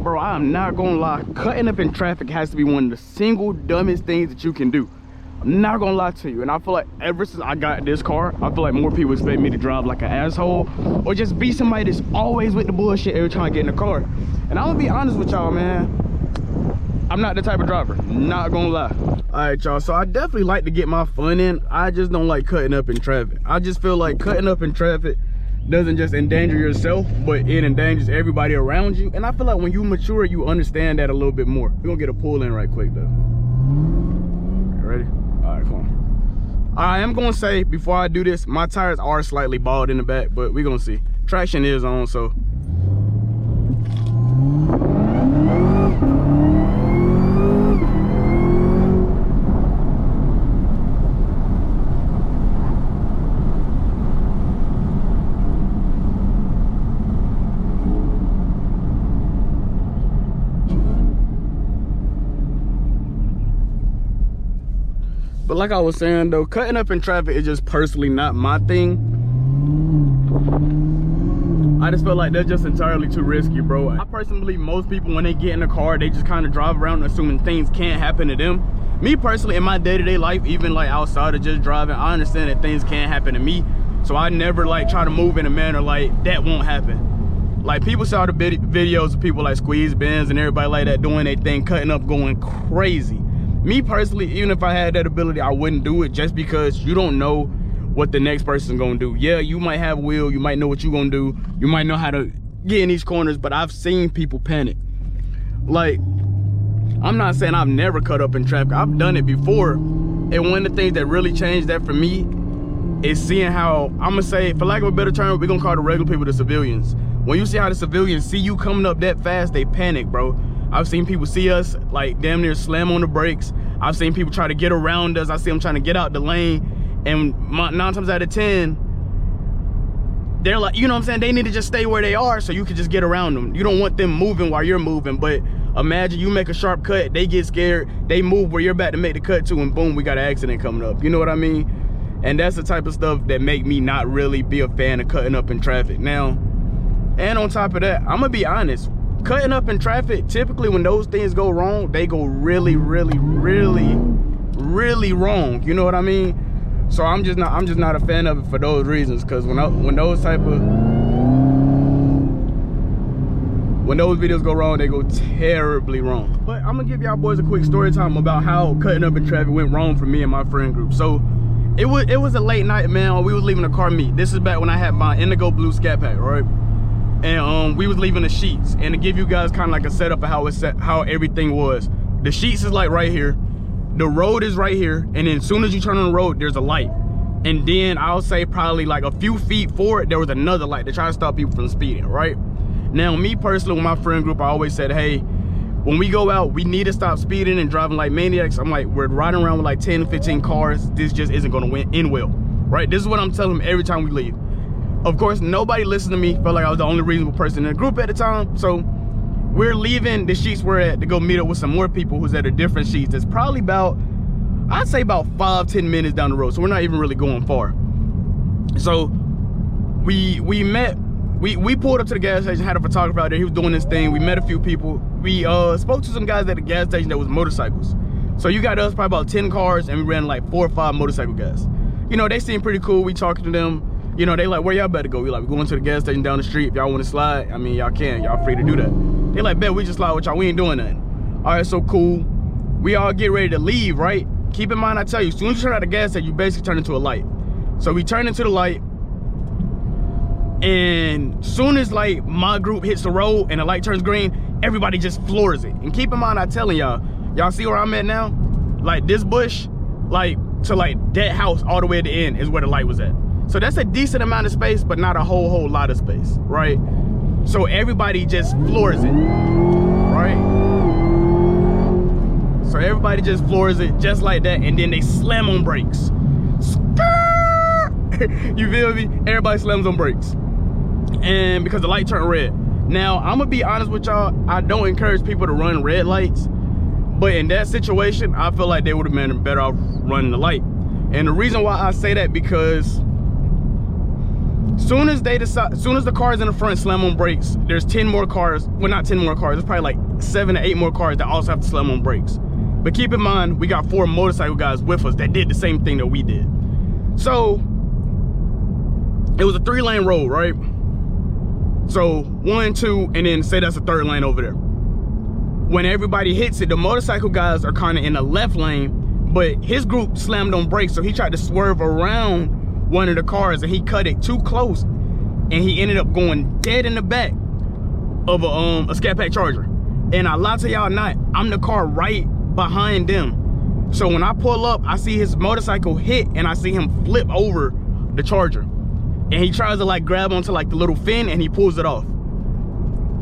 bro, I am not gonna lie, cutting up in traffic has to be one of the single dumbest things that you can do. I'm not gonna lie to you. And I feel like ever since I got this car, I feel like more people expect me to drive like an asshole or just be somebody that's always with the bullshit every time I get in the car. And I'm gonna be honest with y'all, man, I'm not the type of driver, not gonna lie. All right, y'all, so I definitely like to get my fun in. I just don't like cutting up in traffic. I just feel like cutting up in traffic doesn't just endanger yourself, but it endangers everybody around you. And I feel like when you mature, you understand that a little bit more. We're gonna get a pull in right quick though. Ready? All right, come on. I am gonna say before I do this, my tires are slightly bald in the back, but we're gonna see. Traction is on, so. But like I was saying though, cutting up in traffic is just personally not my thing. I just feel like that's just entirely too risky, bro. I personally believe most people, when they get in a car, they just kind of drive around assuming things can't happen to them. Me personally, in my day-to-day life, even like outside of just driving, I understand that things can't happen to me. So I never like try to move in a manner like that won't happen. Like people saw the videos of people like Squeeze Benz and everybody like that doing their thing, cutting up, going crazy. Me personally, even if I had that ability, I wouldn't do it just because you don't know what the next person's gonna do. Yeah, you might have will, you might know what you're gonna do, you might know how to get in these corners, but I've seen people panic. Like, I'm not saying I've never cut up in traffic, I've done it before. And one of the things that really changed that for me is seeing how, I'm gonna say, for lack of a better term, we're gonna call the regular people the civilians. When you see how the civilians see you coming up that fast, they panic, bro. I've seen people see us like damn near slam on the brakes. I've seen people try to get around us. I see them trying to get out the lane. And 9 times out of 10, they're like, you know what I'm saying? They need to just stay where they are so you can just get around them. You don't want them moving while you're moving. But imagine you make a sharp cut, they get scared, they move where you're about to make the cut to, and boom, we got an accident coming up. You know what I mean? And that's the type of stuff that make me not really be a fan of cutting up in traffic. Now, and on top of that, I'm gonna be honest. Cutting up in traffic, typically when those things go wrong, they go really, really, really, really wrong. You know what I mean? So I'm just not a fan of it for those reasons. Because when those videos go wrong, they go terribly wrong. But I'm gonna give y'all boys a quick story time about how cutting up in traffic went wrong for me and my friend group. So it was a late night, man. We was leaving a car meet. This is back when I had my indigo blue Scat Pack, right? And we was leaving the Sheets. And to give you guys kind of like a setup of how everything was, the Sheets is like right here, the road is right here, and then as soon as you turn on the road, there's a light. And then I'll say probably like a few feet forward, there was another light to try to stop people from speeding, right? Now, me personally, with my friend group, I always said, hey, when we go out, we need to stop speeding and driving like maniacs. I'm like, we're riding around with like 10 15 cars. This just isn't gonna end well, right? This is what I'm telling them every time we leave. Of course, nobody listened to me. Felt like I was the only reasonable person in the group at the time. So we're leaving the Sheets we're at to go meet up with some more people who's at a different Sheets. It's probably about, I'd say about 5-10 minutes down the road. So we're not even really going far. So we pulled up to the gas station, had a photographer out there. He was doing this thing. We met a few people. We spoke to some guys at the gas station that was motorcycles. So you got us probably about 10 cars, and we ran like 4 or 5 motorcycle guys. You know, they seemed pretty cool. We talked to them. You know, they like, where y'all better go? We like, we're going to the gas station down the street. If y'all want to slide, I mean, y'all can. Y'all free to do that. They like, bet we just slide with y'all. We ain't doing nothing. All right, so cool. We all get ready to leave, right? Keep in mind, I tell you, as soon as you turn out the gas station, you basically turn into a light. So we turn into the light, and soon as like my group hits the road and the light turns green, everybody just floors it. And keep in mind, I'm telling y'all see where I'm at now? Like this bush, like to like that house all the way at the end is where the light was at. So that's a decent amount of space, but not a whole lot of space, right? So everybody just floors it, right? So everybody just floors it just like that, and then they slam on brakes. You feel me? Everybody slams on brakes. And because the light turned red. Now, I'm gonna be honest with y'all, I don't encourage people to run red lights, but in that situation, I feel like they would have been better off running the light. And the reason why I say that, because Soon as the cars in the front slam on brakes, there's 10 more cars. Well, not 10 more cars. There's probably like 7 to 8 more cars that also have to slam on brakes. But keep in mind, we got 4 motorcycle guys with us that did the same thing that we did. So it was a 3-lane road, right? So 1, 2, and then say that's a 3rd lane over there. When everybody hits it, the motorcycle guys are kind of in the left lane, but his group slammed on brakes, so he tried to swerve around one of the cars and he cut it too close, and he ended up going dead in the back of a Scat Pack Charger. And I lie to y'all not, I'm the car right behind them. So when I pull up, I see his motorcycle hit and I see him flip over the Charger. And he tries to like grab onto like the little fin and he pulls it off.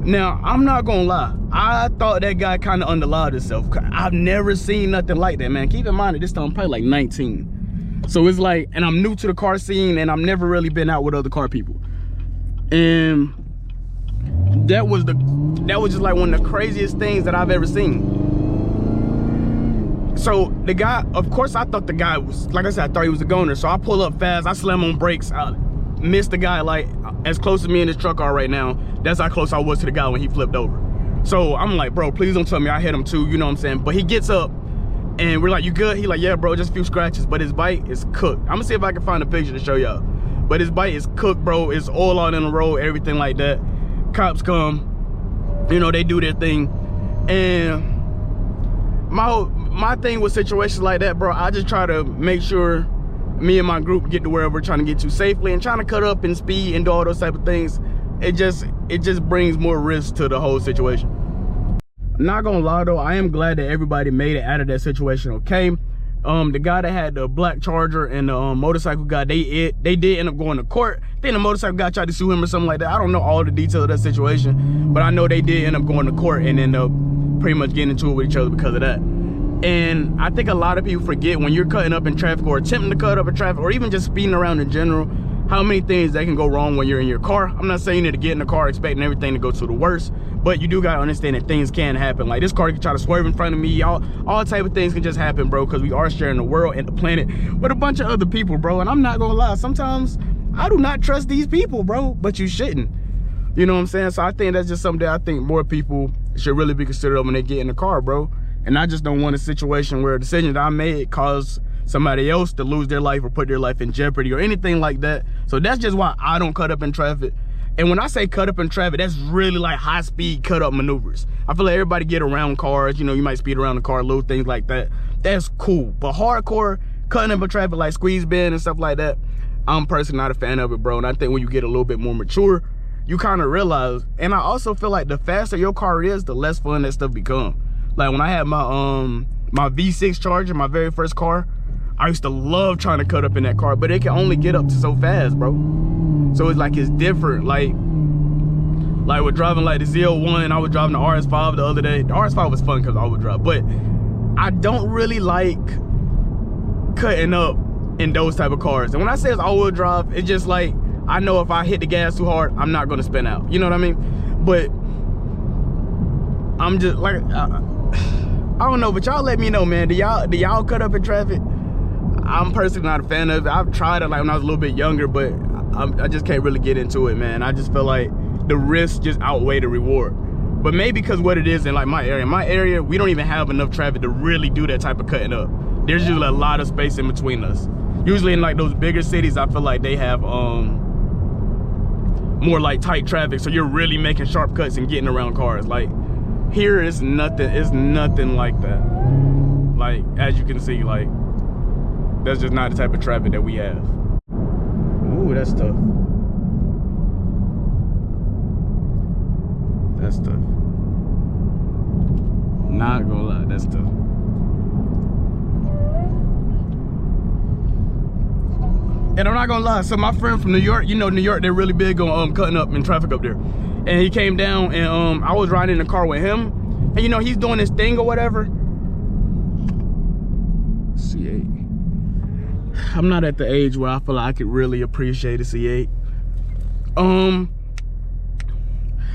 Now, I'm not gonna lie, I thought that guy kind of underallowed himself. I've never seen nothing like that, man. Keep in mind at this time I'm probably like 19. So it's like, and I'm new to the car scene and I've never really been out with other car people. And that was just like one of the craziest things that I've ever seen. So the guy, of course I thought the guy was, like I said, I thought he was a goner. So I pull up fast, I slam on brakes, I missed the guy like as close as me and his truck are right now. That's how close I was to the guy when he flipped over. So I'm like, bro, please don't tell me I hit him too, you know what I'm saying? But he gets up and we're like, you good? He like, yeah, bro, just a few scratches, but his bike is cooked. I'm gonna see if I can find a picture to show y'all. But his bike is cooked, bro. It's all out in the road, everything like that. Cops come, you know, they do their thing. And my thing with situations like that, bro, I just try to make sure me and my group get to wherever we're trying to get to safely, and trying to cut up and speed and do all those type of things. It just brings more risk to the whole situation. Not gonna lie though, I am glad that everybody made it out of that situation okay. The guy that had the black Charger and the motorcycle guy, they did end up going to court. I think the motorcycle guy tried to sue him or something like that. I don't know all the details of that situation, but I know they did end up going to court and end up pretty much getting into it with each other because of that. And I think a lot of people forget when you're cutting up in traffic or attempting to cut up in traffic or even just speeding around in general, how many things that can go wrong when you're in your car. I'm not saying that to get in the car expecting everything to go to the worst, but you do gotta understand that things can happen. Like this car can try to swerve in front of me, all type of things can just happen, bro, because we are sharing the world and the planet with a bunch of other people, bro. And I'm not gonna lie, sometimes I do not trust these people, bro, but you shouldn't. You know what I'm saying? So I think that's just something that I think more people should really be considerate of when they get in the car, bro. And I just don't want a situation where a decision that I made caused somebody else to lose their life or put their life in jeopardy or anything like that. So that's just why I don't cut up in traffic. And when I say cut up in traffic, that's really like high speed cut up maneuvers. I feel like everybody get around cars, you know, you might speed around the car, little things like that. That's cool. But hardcore cutting up in traffic like squeeze bend and stuff like that, I'm personally not a fan of it, bro. And I think when you get a little bit more mature, you kind of realize, and I also feel like the faster your car is, the less fun that stuff becomes. Like when I had my my V6 Charger, my very first car, I used to love trying to cut up in that car, but it can only get up to so fast, bro. So it's like, it's different. Like with driving like the ZL1, I was driving the RS5 the other day. The RS5 was fun because I would drive, but I don't really like cutting up in those type of cars. And when I say it's all-wheel drive, it's just like, I know if I hit the gas too hard, I'm not gonna spin out. You know what I mean? But I'm just like, I don't know, but y'all let me know, man. Do y'all cut up in traffic? I'm personally not a fan of it. I've tried it like when I was a little bit younger, but I just can't really get into it, man. I just feel like the risk just outweigh the reward. But maybe because what it is in like my area, we don't even have enough traffic to really do that type of cutting up. There's usually a lot of space in between us. Usually in like those bigger cities, I feel like they have more like tight traffic, so you're really making sharp cuts and getting around cars. Like here is nothing like that. Like as you can see, like that's just not the type of traffic that we have. Ooh, that's tough. That's tough. Not gonna lie, that's tough. And I'm not gonna lie, so my friend from New York, you know New York, they're really big on cutting up in traffic up there. And he came down and I was riding in the car with him. And you know, he's doing this thing or whatever. C8. I'm not at the age where I feel like I could really appreciate a C8.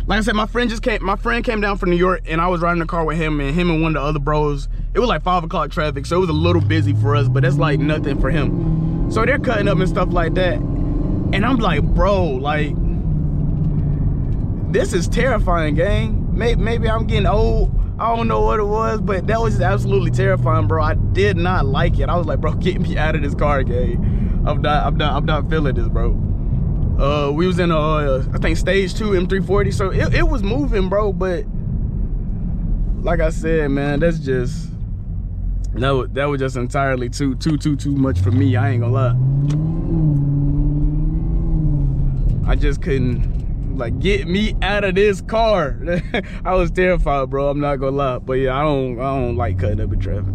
Like I said, my friend came down from New York and I was riding the car with him and one of the other bros. It was like 5 o'clock traffic, so it was a little busy for us, but that's like nothing for him. So they're cutting up and stuff like that. And I'm like, bro, like, this is terrifying, gang. Maybe I'm getting old. I don't know what it was, but that was just absolutely terrifying, bro. I did not like it. I was like, bro, get me out of this car, gang. I'm not feeling this, bro. We was in I think stage 2 M340, so it was moving, bro. But like I said, man, that's just that was just entirely too much for me. I ain't gonna lie. I just couldn't, like, get me out of this car. I was terrified, bro. I'm not gonna lie. But yeah, I don't like cutting up in traffic.